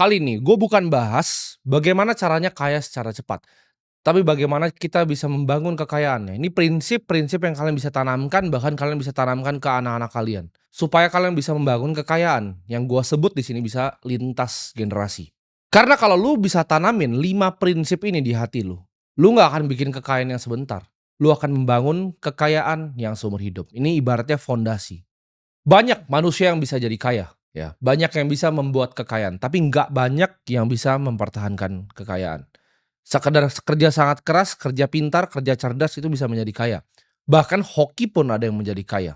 Kali ini gue bukan bahas bagaimana caranya kaya secara cepat, tapi bagaimana kita bisa membangun kekayaannya. Ini prinsip-prinsip yang kalian bisa tanamkan, bahkan kalian bisa tanamkan ke anak-anak kalian. Supaya kalian bisa membangun kekayaan yang gue sebut di sini bisa lintas generasi. Karena kalau lu bisa tanamin 5 prinsip ini di hati lu nggak akan bikin kekayaan yang sebentar. Lu akan membangun kekayaan yang seumur hidup. Ini ibaratnya fondasi. Banyak manusia yang bisa jadi kaya, ya. Banyak yang bisa membuat kekayaan, tapi nggak banyak yang bisa mempertahankan kekayaan. Sekedar kerja sangat keras, kerja pintar, kerja cerdas itu bisa menjadi kaya. Bahkan hoki pun ada yang menjadi kaya.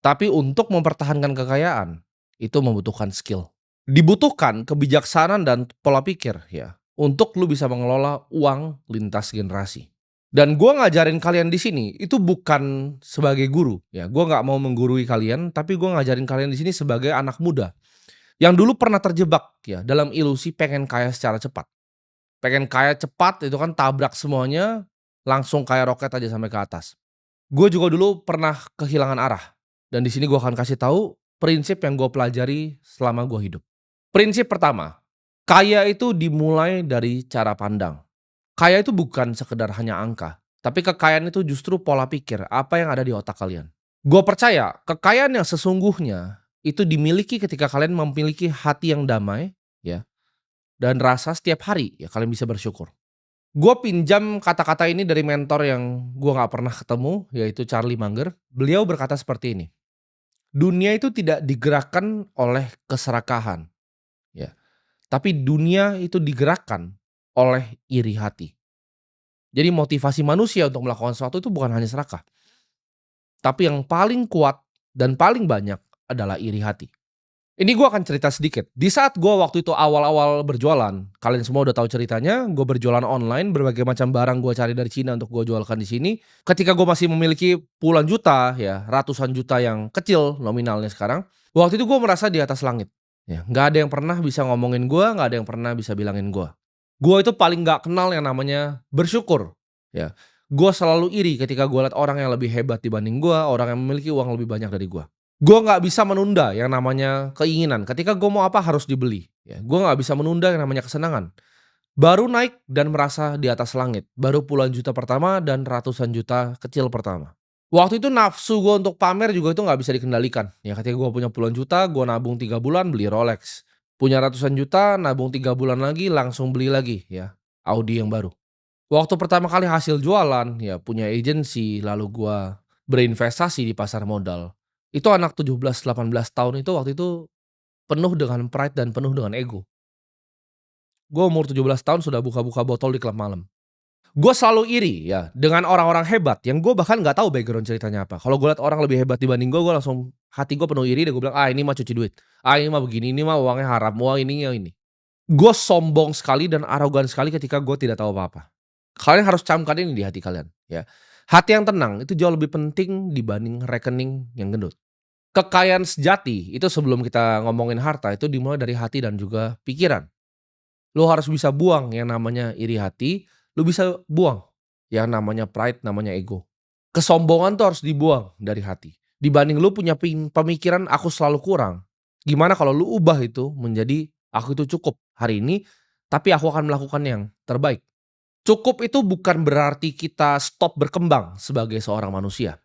Tapi untuk mempertahankan kekayaan, itu membutuhkan skill. Dibutuhkan kebijaksanaan dan pola pikir ya, untuk lu bisa mengelola uang lintas generasi. Dan gua ngajarin kalian di sini itu bukan sebagai guru ya, gua nggak mau menggurui kalian, tapi gua ngajarin kalian di sini sebagai anak muda yang dulu pernah terjebak ya dalam ilusi pengen kaya secara cepat. Pengen kaya cepat itu kan tabrak semuanya, langsung kayak roket aja sampai ke atas. Gue juga dulu pernah kehilangan arah, dan di sini gue akan kasih tahu prinsip yang gue pelajari selama gue hidup. Prinsip pertama, kaya itu dimulai dari cara pandang. Kaya itu bukan sekedar hanya angka, tapi kekayaan itu justru pola pikir, apa yang ada di otak kalian. Gue percaya kekayaan yang sesungguhnya itu dimiliki ketika kalian memiliki hati yang damai, ya, dan rasa setiap hari ya kalian bisa bersyukur. Gue pinjam kata-kata ini dari mentor yang gue nggak pernah ketemu, yaitu Charlie Munger. Beliau berkata seperti ini, dunia itu tidak digerakkan oleh keserakahan, ya, tapi dunia itu digerakkan oleh iri hati. Jadi motivasi manusia untuk melakukan sesuatu itu bukan hanya serakah, tapi yang paling kuat dan paling banyak adalah iri hati. Ini gue akan cerita sedikit. Di saat gue waktu itu awal-awal berjualan, kalian semua udah tahu ceritanya, gue berjualan online, berbagai macam barang gue cari dari Cina untuk gue jualkan di sini. Ketika gue masih memiliki puluhan juta, ya ratusan juta yang kecil nominalnya sekarang, waktu itu gue merasa di atas langit. Ya, nggak ada yang pernah bisa ngomongin gue, nggak ada yang pernah bisa bilangin gue. Gue itu paling nggak kenal yang namanya bersyukur. Ya, gue selalu iri ketika gue lihat orang yang lebih hebat dibanding gue, orang yang memiliki uang lebih banyak dari gue. Gue nggak bisa menunda yang namanya keinginan, ketika gue mau apa harus dibeli, ya. Gue nggak bisa menunda yang namanya kesenangan. Baru naik dan merasa di atas langit, baru puluhan juta pertama dan ratusan juta kecil pertama. Waktu itu nafsu gue untuk pamer juga itu nggak bisa dikendalikan, ya ketika gue punya puluhan juta, gue nabung 3 bulan beli Rolex. Punya ratusan juta, nabung 3 bulan lagi langsung beli lagi ya, Audi yang baru. Waktu pertama kali hasil jualan, ya punya agensi, lalu gua berinvestasi di pasar modal. Itu anak 17, 18 tahun itu waktu itu penuh dengan pride dan penuh dengan ego. Gua umur 17 tahun sudah buka-buka botol di klub malam. Gua selalu iri ya dengan orang-orang hebat yang gua bahkan nggak tahu background ceritanya apa. Kalau gua lihat orang lebih hebat dibanding gua langsung hati gua penuh iri dan gua bilang, "Ah ini mah cuci duit. Ah ini mah begini, ini mah uangnya haram, wah ini ya ini." Gua sombong sekali dan arogan sekali ketika gua tidak tahu apa-apa. Kalian harus camkan ini di hati kalian, ya. Hati yang tenang itu jauh lebih penting dibanding rekening yang gendut. Kekayaan sejati itu sebelum kita ngomongin harta itu dimulai dari hati dan juga pikiran. Lu harus bisa buang yang namanya iri hati, lu bisa buang yang namanya pride, namanya ego. Kesombongan tuh harus dibuang dari hati. Dibanding lu punya pemikiran aku selalu kurang. Gimana kalau lu ubah itu menjadi aku itu cukup hari ini, tapi aku akan melakukan yang terbaik. Cukup itu bukan berarti kita stop berkembang sebagai seorang manusia.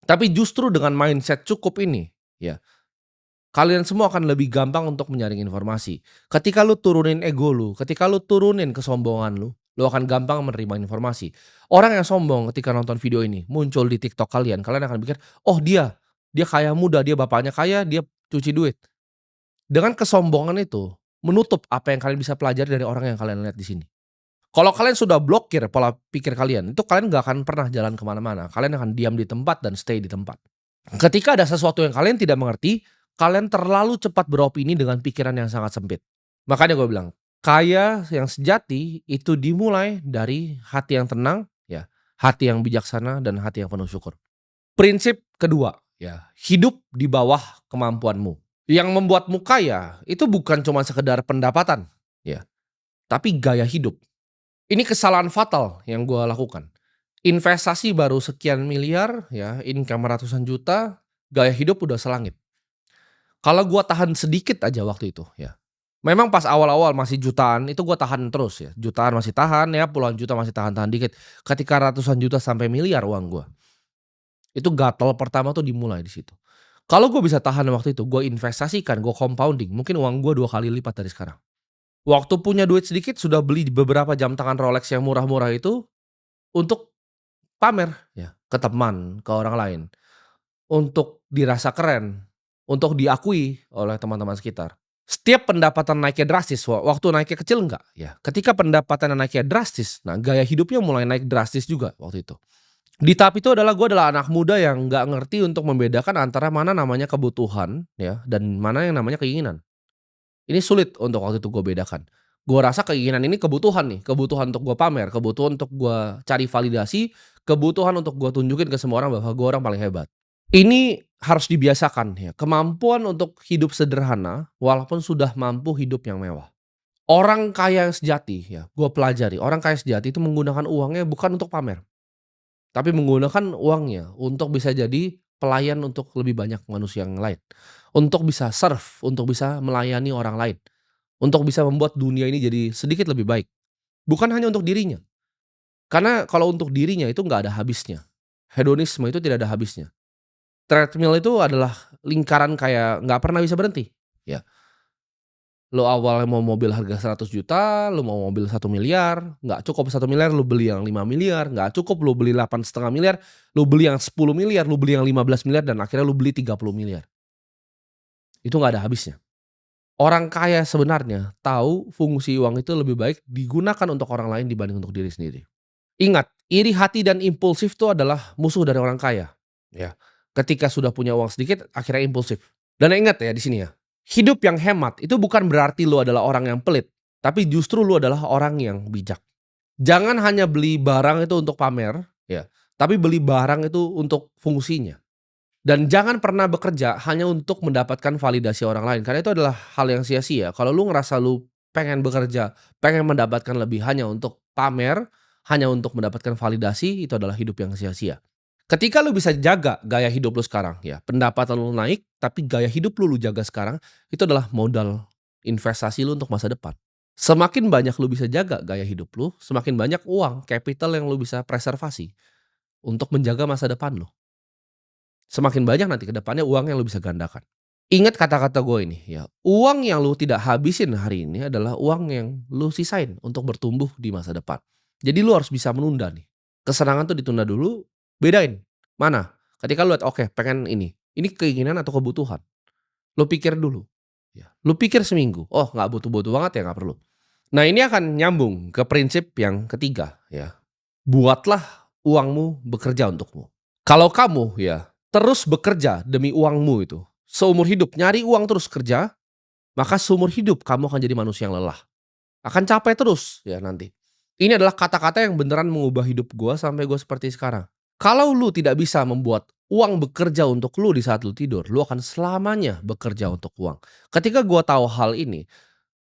Tapi justru dengan mindset cukup ini, ya, kalian semua akan lebih gampang untuk menyaring informasi. Ketika lu turunin ego lu, ketika lu turunin kesombongan lu akan gampang menerima informasi. Orang yang sombong ketika nonton video ini muncul di TikTok kalian, kalian akan pikir, "Oh dia kaya muda, dia bapaknya kaya, dia cuci duit." Dengan kesombongan itu menutup apa yang kalian bisa pelajari dari orang yang kalian lihat di sini. Kalau kalian sudah blokir pola pikir kalian, itu kalian nggak akan pernah jalan kemana mana. Kalian akan diam di tempat dan stay di tempat. Ketika ada sesuatu yang kalian tidak mengerti, kalian terlalu cepat beropini dengan pikiran yang sangat sempit. Makanya gue bilang, kaya yang sejati itu dimulai dari hati yang tenang, ya, hati yang bijaksana dan hati yang penuh syukur. Prinsip kedua, ya, hidup di bawah kemampuanmu. Yang membuatmu kaya itu bukan cuma sekedar pendapatan, ya, tapi gaya hidup. Ini kesalahan fatal yang gue lakukan. Investasi baru sekian miliar, ya, income ratusan juta, gaya hidup udah selangit. Kalau gue tahan sedikit aja waktu itu, ya. Memang pas awal-awal masih jutaan itu gua tahan terus ya, jutaan masih tahan ya, puluhan juta masih tahan-tahan dikit. Ketika ratusan juta sampai miliar uang gua, itu gatal pertama tuh dimulai di situ. Kalau gua bisa tahan waktu itu, gua investasikan, gua compounding, mungkin uang gua 2 kali lipat dari sekarang. Waktu punya duit sedikit sudah beli beberapa jam tangan Rolex yang murah-murah itu untuk pamer ya, ke teman, ke orang lain, untuk dirasa keren, untuk diakui oleh teman-teman sekitar. Setiap pendapatan naiknya drastis, waktu naiknya kecil enggak, ya. Ketika pendapatan naiknya drastis, nah gaya hidupnya mulai naik drastis juga waktu itu. Di tahap itu adalah gue adalah anak muda yang nggak ngerti untuk membedakan antara mana namanya kebutuhan ya, dan mana yang namanya keinginan. Ini sulit untuk waktu itu gue bedakan. Gue rasa keinginan ini kebutuhan nih, kebutuhan untuk gue pamer, kebutuhan untuk gue cari validasi, kebutuhan untuk gue tunjukin ke semua orang bahwa gue orang paling hebat. Ini harus dibiasakan ya, kemampuan untuk hidup sederhana walaupun sudah mampu hidup yang mewah. Orang kaya yang sejati ya, gue pelajari, orang kaya sejati itu menggunakan uangnya bukan untuk pamer, tapi menggunakan uangnya untuk bisa jadi pelayan untuk lebih banyak manusia yang lain. Untuk bisa serve, untuk bisa melayani orang lain. Untuk bisa membuat dunia ini jadi sedikit lebih baik. Bukan hanya untuk dirinya. Karena kalau untuk dirinya itu nggak ada habisnya. Hedonisme itu tidak ada habisnya. Treadmill itu adalah lingkaran kayak nggak pernah bisa berhenti. Ya, lo awalnya mau mobil harga 100 juta, lo mau mobil 1 miliar, nggak cukup 1 miliar, lo beli yang 5 miliar, nggak cukup lo beli 8,5 miliar, lo beli yang 10 miliar, lo beli yang 15 miliar, dan akhirnya lo beli 30 miliar. Itu nggak ada habisnya. Orang kaya sebenarnya tahu fungsi uang itu lebih baik digunakan untuk orang lain dibanding untuk diri sendiri. Ingat, iri hati dan impulsif itu adalah musuh dari orang kaya. Ya, ketika sudah punya uang sedikit, akhirnya impulsif. Dan ingat ya di sini ya, hidup yang hemat itu bukan berarti lu adalah orang yang pelit, tapi justru lu adalah orang yang bijak. Jangan hanya beli barang itu untuk pamer, ya, tapi beli barang itu untuk fungsinya. Dan jangan pernah bekerja hanya untuk mendapatkan validasi orang lain, karena itu adalah hal yang sia-sia. Kalau lu ngerasa lu pengen bekerja, pengen mendapatkan lebih hanya untuk pamer, hanya untuk mendapatkan validasi, itu adalah hidup yang sia-sia. Ketika lu bisa jaga gaya hidup lu sekarang ya, pendapatan lu naik, tapi gaya hidup lu jaga sekarang, itu adalah modal investasi lu untuk masa depan. Semakin banyak lu bisa jaga gaya hidup lu, semakin banyak uang, capital yang lu bisa preservasi untuk menjaga masa depan lu. Semakin banyak nanti ke depannya uang yang lu bisa gandakan. Ingat kata-kata gue ini ya, uang yang lu tidak habisin hari ini adalah uang yang lu sisain untuk bertumbuh di masa depan. Jadi lu harus bisa menunda nih. Kesenangan tuh ditunda dulu, bedain. Mana? Ketika lu lihat, oke pengen ini keinginan atau kebutuhan. Lu pikir dulu. Ya. Lu pikir seminggu, oh nggak butuh-butuh banget ya nggak perlu. Nah ini akan nyambung ke prinsip yang ketiga ya. Buatlah uangmu bekerja untukmu. Kalau kamu ya terus bekerja demi uangmu itu, seumur hidup nyari uang terus kerja, maka seumur hidup kamu akan jadi manusia yang lelah. Akan capek terus ya nanti. Ini adalah kata-kata yang beneran mengubah hidup gua sampai gua seperti sekarang. Kalau lu tidak bisa membuat uang bekerja untuk lu di saat lu tidur, lu akan selamanya bekerja untuk uang. Ketika gua tahu hal ini,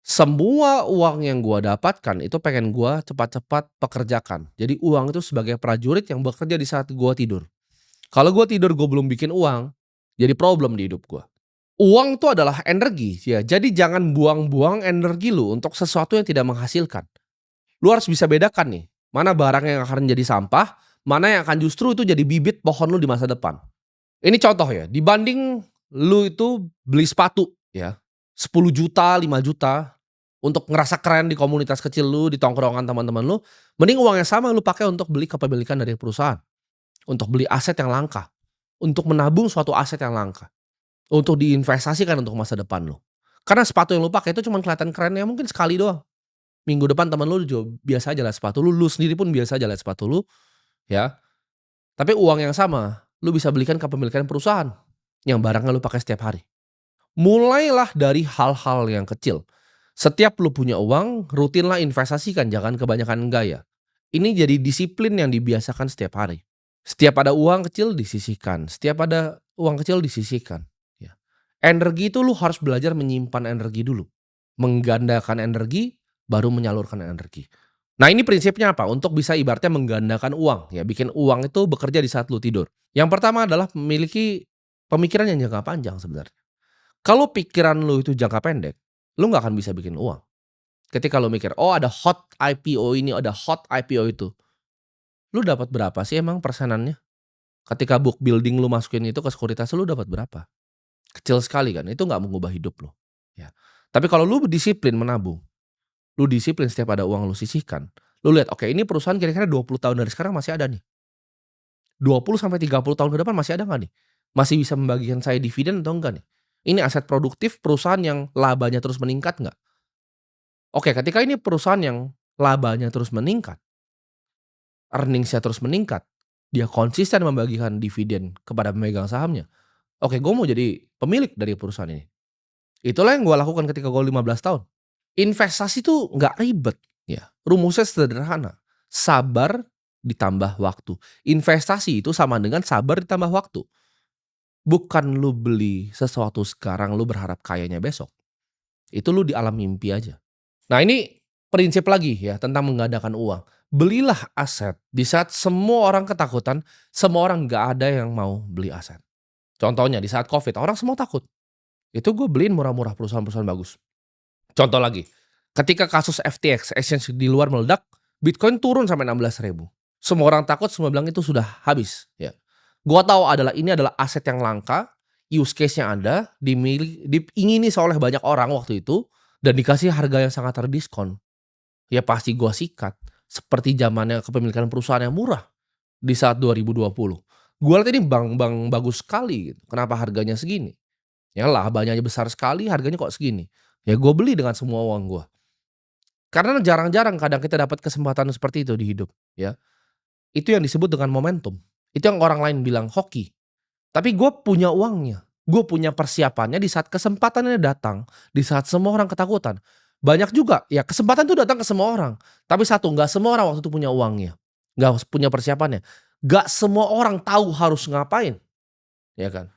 semua uang yang gua dapatkan itu pengen gua cepat-cepat pekerjakan. Jadi uang itu sebagai prajurit yang bekerja di saat gua tidur. Kalau gua tidur gua belum bikin uang, jadi problem di hidup gua. Uang itu adalah energi ya, jadi jangan buang-buang energi lu untuk sesuatu yang tidak menghasilkan. Lu harus bisa bedakan nih, mana barang yang akan jadi sampah, mana yang akan justru itu jadi bibit pohon lu di masa depan. Ini contoh ya, dibanding lu itu beli sepatu ya, 10 juta, 5 juta untuk ngerasa keren di komunitas kecil lu, di tongkrongan teman-teman lu, mending uang yang sama lu pakai untuk beli kepemilikan dari perusahaan, untuk beli aset yang langka, untuk menabung suatu aset yang langka, untuk diinvestasikan untuk masa depan lu. Karena sepatu yang lu pakai itu cuman kelihatan kerennya mungkin sekali doang. Minggu depan teman lu juga biasa aja lihat sepatu lu sendiri pun biasa aja lihat sepatu lu, ya. Tapi uang yang sama, lu bisa belikan kepemilikan perusahaan, yang barangnya lu pakai setiap hari. Mulailah dari hal-hal yang kecil. Setiap lu punya uang, rutinlah investasikan, jangan kebanyakan gaya. Ini jadi disiplin yang dibiasakan setiap hari. Setiap ada uang kecil disisihkan, setiap ada uang kecil disisihkan, ya. Energi itu lu harus belajar menyimpan energi dulu. Menggandakan energi, baru menyalurkan energi. Nah ini prinsipnya apa? Untuk bisa ibaratnya menggandakan uang ya, bikin uang itu bekerja di saat lu tidur. Yang pertama adalah memiliki pemikiran yang jangka panjang sebenarnya. Kalau pikiran lu itu jangka pendek, lu nggak akan bisa bikin uang. Ketika lu mikir, "Oh ada hot IPO ini, ada hot IPO itu." Lu dapat berapa sih emang persenannya? Ketika book building lu masukin itu ke sekuritas lu dapat berapa? Kecil sekali kan, itu nggak mengubah hidup lu, ya. Tapi kalau lu disiplin menabung, lu disiplin setiap ada uang lu sisihkan, lu lihat, oke ini perusahaan kira-kira 20 tahun dari sekarang masih ada nih, 20 sampai 30 tahun ke depan masih ada nggak nih? Masih bisa membagikan saya dividen atau enggak nih? Ini aset produktif perusahaan yang labanya terus meningkat nggak? Oke, ketika ini perusahaan yang labanya terus meningkat, earnings-nya terus meningkat, dia konsisten membagikan dividen kepada pemegang sahamnya, oke gue mau jadi pemilik dari perusahaan ini. Itulah yang gue lakukan ketika gue 15 tahun. Investasi tuh nggak ribet, ya. Rumusnya sederhana, sabar ditambah waktu. Investasi itu sama dengan sabar ditambah waktu. Bukan lu beli sesuatu sekarang lu berharap kayanya besok. Itu lu di alam mimpi aja. Nah ini prinsip lagi ya tentang menggandakan uang. Belilah aset di saat semua orang ketakutan, semua orang nggak ada yang mau beli aset. Contohnya di saat Covid, orang semua takut. Itu gue beliin murah-murah perusahaan-perusahaan bagus. Contoh lagi, ketika kasus FTX, exchange di luar meledak, Bitcoin turun sampai 16.000. Semua orang takut, semua bilang itu sudah habis. Ya, gua tahu ini adalah aset yang langka, use case-nya ada, diingini oleh banyak orang waktu itu, dan dikasih harga yang sangat terdiskon. Ya pasti gua sikat. Seperti zamannya kepemilikan perusahaan yang murah di saat 2020. Gua lihat ini bank-bank bagus sekali gitu. Kenapa harganya segini? Ya labanya besar sekali, harganya kok segini. Ya gue beli dengan semua uang gue. Karena jarang-jarang kadang kita dapat kesempatan seperti itu di hidup, ya. Itu yang disebut dengan momentum. Itu yang orang lain bilang hoki. Tapi gue punya uangnya. Gue punya persiapannya di saat kesempatannya datang, di saat semua orang ketakutan. Banyak juga, ya kesempatan itu datang ke semua orang. Tapi satu, nggak semua orang waktu itu punya uangnya, nggak punya persiapannya. Nggak semua orang tahu harus ngapain, ya kan?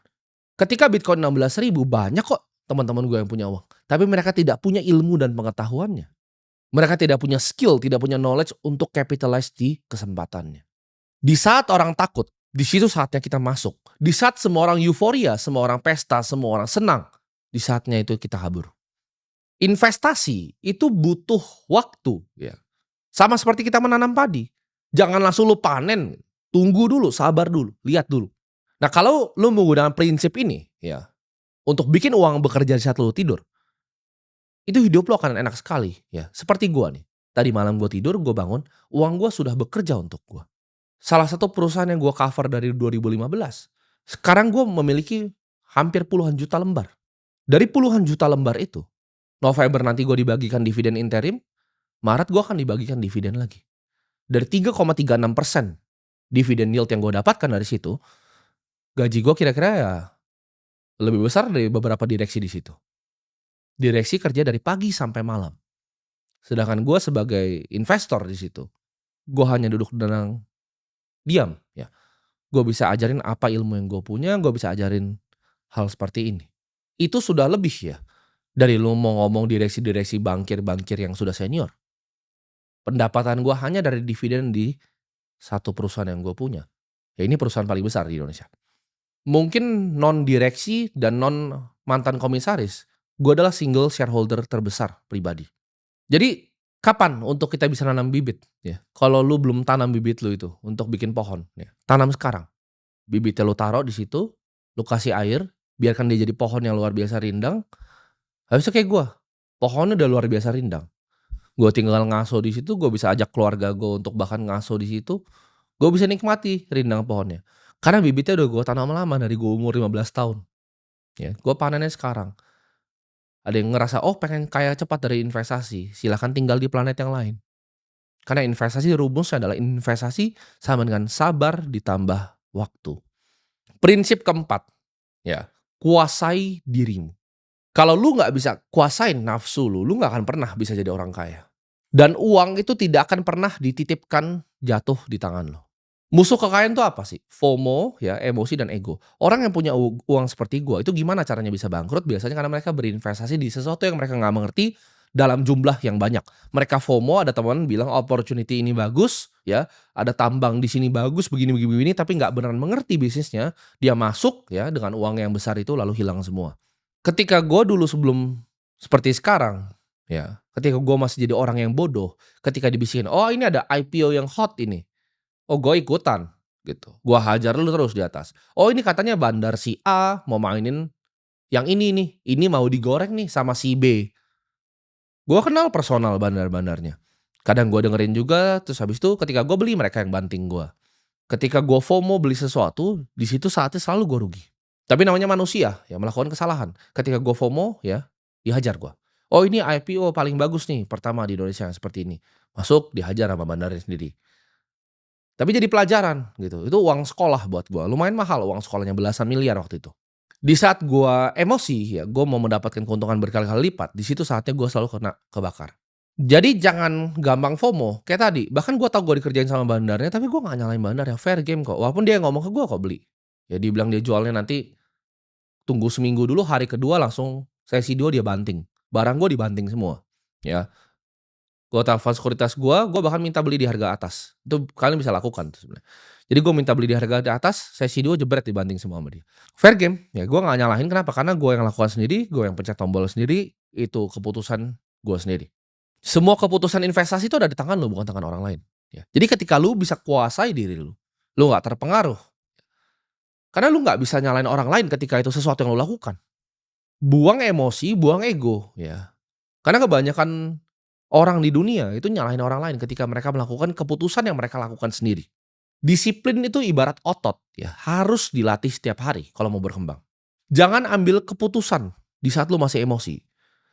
Ketika Bitcoin 16.000 banyak kok teman-teman gue yang punya uang. Tapi mereka tidak punya ilmu dan pengetahuannya. Mereka tidak punya skill, tidak punya knowledge untuk capitalize di kesempatannya. Di saat orang takut, di situ saatnya kita masuk. Di saat semua orang euforia, semua orang pesta, semua orang senang, di saatnya itu kita kabur. Investasi itu butuh waktu, ya. Sama seperti kita menanam padi. Jangan langsung lu panen, tunggu dulu, sabar dulu, lihat dulu. Nah, kalau lu menggunakan prinsip ini, ya, untuk bikin uang bekerja di saat lu tidur, itu hidup lo akan enak sekali, ya. Seperti gua nih, tadi malam gua tidur, gua bangun, uang gua sudah bekerja untuk gua. Salah satu perusahaan yang gua cover dari 2015, sekarang gua memiliki hampir puluhan juta lembar. Dari puluhan juta lembar itu, November nanti gua dibagikan dividen interim, Maret gua akan dibagikan dividen lagi. Dari 3,36% dividen yield yang gua dapatkan dari situ, gaji gua kira-kira ya lebih besar dari beberapa direksi di situ. Direksi kerja dari pagi sampai malam. Sedangkan gue sebagai investor di situ, gue hanya duduk tenang, diam, ya. Gue bisa ajarin apa ilmu yang gue punya, gue bisa ajarin hal seperti ini. Itu sudah lebih ya dari lu mau ngomong direksi-direksi bankir-bankir yang sudah senior. Pendapatan gue hanya dari dividen di satu perusahaan yang gue punya. Ya ini perusahaan paling besar di Indonesia. Mungkin non direksi dan non mantan komisaris, gue adalah single shareholder terbesar pribadi. Jadi kapan untuk kita bisa nanam bibit, ya? Kalau lu belum tanam bibit lu itu untuk bikin pohon, ya, tanam sekarang. Bibitnya lu taruh di situ, lu kasih air, biarkan dia jadi pohon yang luar biasa rindang. Habis itu kayak gua, pohonnya udah luar biasa rindang. Gua tinggal ngaso di situ, gua bisa ajak keluarga gua untuk bahkan ngaso di situ. Gua bisa nikmati rindang pohonnya. Karena bibitnya udah gua tanam lama dari gua umur 15 tahun. Ya, gua panennya sekarang. Ada yang ngerasa, oh pengen kaya cepat dari investasi, silahkan tinggal di planet yang lain. Karena investasi rumusnya adalah investasi sama dengan sabar ditambah waktu. Prinsip keempat, ya, kuasai dirimu. Kalau lu nggak bisa kuasain nafsu lu nggak akan pernah bisa jadi orang kaya. Dan uang itu tidak akan pernah dititipkan jatuh di tangan lo. Musuh kekayaan itu apa sih? FOMO, ya, emosi dan ego. Orang yang punya uang seperti gua itu gimana caranya bisa bangkrut? Biasanya karena mereka berinvestasi di sesuatu yang mereka nggak mengerti dalam jumlah yang banyak. Mereka FOMO, ada teman bilang opportunity ini bagus, ya, ada tambang di sini bagus, begini begini begini, tapi nggak beneran mengerti bisnisnya. Dia masuk ya dengan uang yang besar itu lalu hilang semua. Ketika gua dulu sebelum Seperti sekarang, ya, ketika gue masih jadi orang yang bodoh, ketika dibisikin, "Oh ini ada IPO yang hot ini." Oh gue ikutan, gitu. Gue hajar lu terus di atas. "Oh ini katanya bandar si A mau mainin yang ini nih, ini mau digoreng nih sama si B." Gue kenal personal bandar-bandarnya. Kadang gue dengerin juga, terus habis itu ketika gue beli mereka yang banting gue. Ketika gue FOMO beli sesuatu, di situ saatnya selalu gue rugi. Tapi namanya manusia yang melakukan kesalahan. Ketika gue FOMO ya, dihajar gue. Oh ini IPO paling bagus nih, pertama di Indonesia yang seperti ini. Masuk dihajar sama bandarnya sendiri. Tapi jadi pelajaran gitu, itu uang sekolah buat gue, lumayan mahal uang sekolahnya belasan miliar waktu itu. Di saat gue emosi ya, gue mau mendapatkan keuntungan berkali-kali lipat, di situ saatnya gue selalu kena kebakar. Jadi jangan gampang FOMO, kayak tadi, bahkan gue tahu gue dikerjain sama bandarnya, tapi gue nggak nyalain bandarnya, fair game kok, walaupun dia ngomong ke gue kok beli. Ya dibilang dia jualnya nanti tunggu seminggu dulu, hari kedua langsung sesi 2 dia banting. Barang gue dibanting semua, ya. Gue telepon sekuritas gue bahkan minta beli di harga atas. Itu kalian bisa lakukan tuh sebenarnya. Jadi gue minta beli di harga di atas, sesi 2 jebret dibanting semua sama dia. Fair game, ya gue nggak nyalahin kenapa, karena gue yang lakukan sendiri, gue yang pencet tombol sendiri, itu keputusan gue sendiri. Semua keputusan investasi itu ada di tangan lu, bukan tangan orang lain, ya. Jadi ketika lu bisa kuasai diri lu nggak terpengaruh, karena lu nggak bisa nyalain orang lain ketika itu sesuatu yang lu lakukan. Buang emosi, buang ego, ya. Karena kebanyakan orang di dunia itu nyalahin orang lain ketika mereka melakukan keputusan yang mereka lakukan sendiri. Disiplin itu ibarat otot ya, harus dilatih setiap hari kalau mau berkembang. Jangan ambil keputusan di saat lu masih emosi.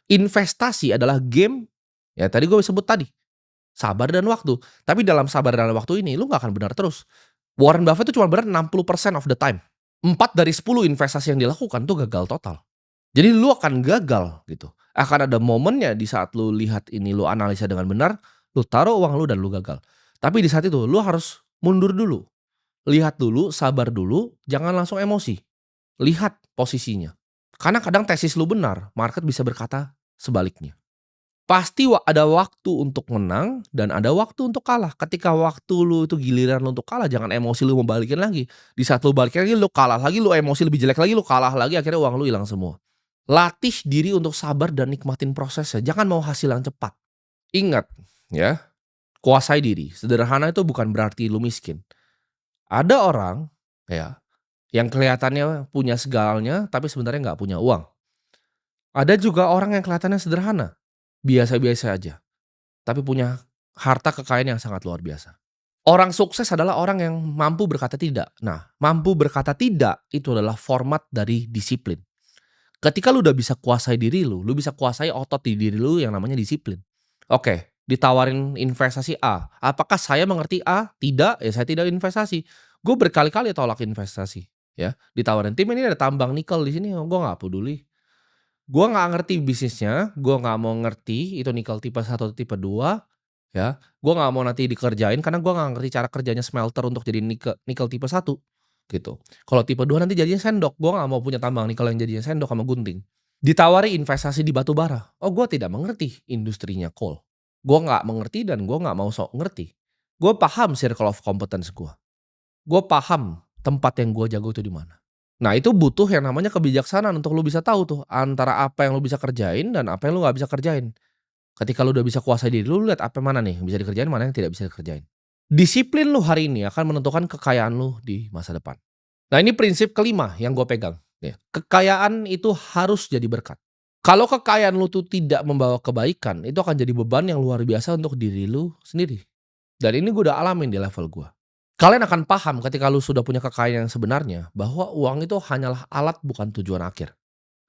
Investasi adalah game, ya tadi gue sebut tadi, sabar dan waktu. Tapi dalam sabar dan waktu ini lu nggak akan benar terus. Warren Buffett itu cuma benar 60% of the time. 4 dari 10 investasi yang dilakukan tuh gagal total. Jadi lu akan gagal gitu. Akan ada momennya di saat lu lihat ini, lu analisa dengan benar, lu taruh uang lu dan lu gagal. Tapi di saat itu lu harus mundur dulu, lihat dulu, sabar dulu, jangan langsung emosi. Lihat posisinya. Karena kadang tesis lu benar, market bisa berkata sebaliknya. Pasti ada waktu untuk menang dan ada waktu untuk kalah. Ketika waktu lu itu giliran lu untuk kalah, jangan emosi lu mau balikin lagi. Di saat lu balikin lagi, lu kalah lagi, lu emosi lebih jelek lagi, lu kalah lagi, akhirnya uang lu hilang semua. Latih diri untuk sabar dan nikmatin prosesnya, jangan mau hasil yang cepat. Ingat ya, kuasai diri. Sederhana itu bukan berarti lu miskin. Ada orang ya, yang kelihatannya punya segalanya tapi sebenarnya nggak punya uang. Ada juga orang yang kelihatannya sederhana, biasa-biasa aja, tapi punya harta kekayaan yang sangat luar biasa. Orang sukses adalah orang yang mampu berkata tidak. Nah, mampu berkata tidak itu adalah format dari disiplin. Ketika lu udah bisa kuasai diri lu bisa kuasai otot di diri lu yang namanya disiplin. Oke, ditawarin investasi A, apakah saya mengerti A? Tidak, ya saya tidak investasi. Gue berkali-kali tolak investasi, ya. Ditawarin, "Tim ini ada tambang nikel di sini." Oh, gue nggak peduli. Gue nggak ngerti bisnisnya, gue nggak mau ngerti itu nikel tipe 1 atau tipe 2, ya. Gue nggak mau nanti dikerjain karena gue nggak ngerti cara kerjanya smelter untuk jadi nikel nikel tipe 1. Gitu. Kalau tipe 2 nanti jadinya sendok, gue nggak mau punya tambang nikel yang jadinya sendok sama gunting. Ditawari investasi di batu bara, oh gue tidak mengerti industrinya coal. Gue nggak mengerti dan gue nggak mau sok ngerti. Gue paham circle of competence gue. Gue paham tempat yang gue jago itu di mana. Nah itu butuh yang namanya kebijaksanaan untuk lu bisa tahu tuh antara apa yang lu bisa kerjain dan apa yang lu nggak bisa kerjain. Ketika lu udah bisa kuasai diri lu lihat apa mana nih yang bisa dikerjain, mana yang tidak bisa dikerjain. Disiplin lu hari ini akan menentukan kekayaan lu di masa depan. Nah ini prinsip kelima yang gue pegang, ya. Kekayaan itu harus jadi berkat. Kalau kekayaan lu tuh tidak membawa kebaikan, itu akan jadi beban yang luar biasa untuk diri lu sendiri. Dan ini gue udah alamin di level gue. Kalian akan paham ketika lu sudah punya kekayaan yang sebenarnya, bahwa uang itu hanyalah alat bukan tujuan akhir.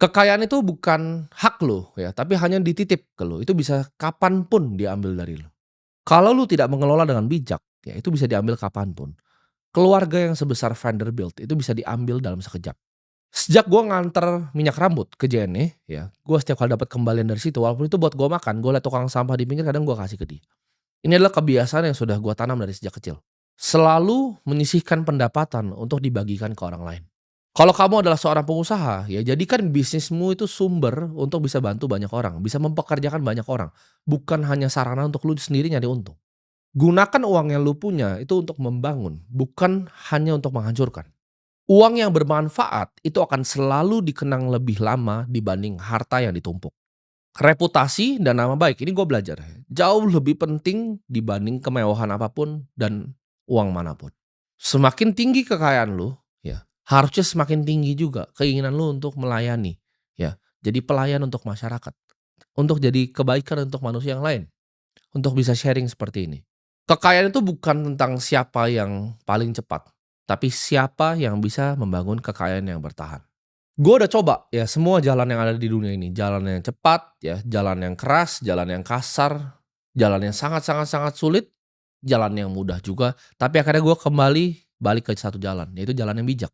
Kekayaan itu bukan hak lu ya, tapi hanya dititip ke lu. Itu bisa kapan pun diambil dari lu. Kalau lu tidak mengelola dengan bijak, ya itu bisa diambil kapan pun. Keluarga yang sebesar Vanderbilt itu bisa diambil dalam sekejap. Sejak gue nganter minyak rambut ke JNE, ya, gue setiap kali dapat kembalian dari situ, walaupun itu buat gue makan, gue liat tukang sampah di pinggir kadang gue kasih ke dia. Ini adalah kebiasaan yang sudah gue tanam dari sejak kecil. Selalu menyisihkan pendapatan untuk dibagikan ke orang lain. Kalau kamu adalah seorang pengusaha, ya jadikan bisnismu itu sumber untuk bisa bantu banyak orang, bisa mempekerjakan banyak orang, bukan hanya sarana untuk lu sendiri nyari untung. Gunakan uang yang lu punya itu untuk membangun, bukan hanya untuk menghancurkan. Uang yang bermanfaat itu akan selalu dikenang lebih lama dibanding harta yang ditumpuk. Reputasi dan nama baik, ini gue belajar, jauh lebih penting dibanding kemewahan apapun dan uang manapun. Semakin tinggi kekayaan lu, ya, harusnya semakin tinggi juga keinginan lu untuk melayani, ya. Jadi pelayan untuk masyarakat, untuk jadi kebaikan untuk manusia yang lain, untuk bisa sharing seperti ini. Kekayaan itu bukan tentang siapa yang paling cepat, tapi siapa yang bisa membangun kekayaan yang bertahan. Gue udah coba ya semua jalan yang ada di dunia ini, jalan yang cepat ya, jalan yang keras, jalan yang kasar, jalan yang sangat sangat sangat sulit, jalan yang mudah juga, tapi akhirnya gue kembali balik ke satu jalan, yaitu jalan yang bijak.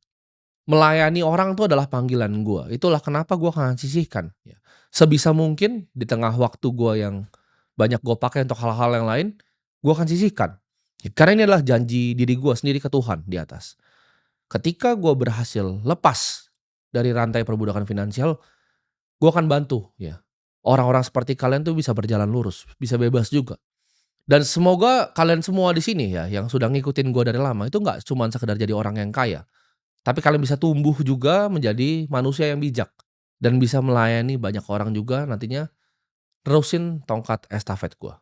Melayani orang itu adalah panggilan gue, itulah kenapa gue akan sisihkan ya, sebisa mungkin di tengah waktu gue yang banyak gue pakai untuk hal-hal yang lain, gue akan sisihkan. Karena ini adalah janji diri gue sendiri ke Tuhan di atas. Ketika gue berhasil lepas dari rantai perbudakan finansial, gue akan bantu ya, orang-orang seperti kalian tuh bisa berjalan lurus, bisa bebas juga. Dan semoga kalian semua di sini ya, yang sudah ngikutin gue dari lama, itu nggak cuman sekedar jadi orang yang kaya, tapi kalian bisa tumbuh juga menjadi manusia yang bijak, dan bisa melayani banyak orang juga nantinya, terusin tongkat estafet gue.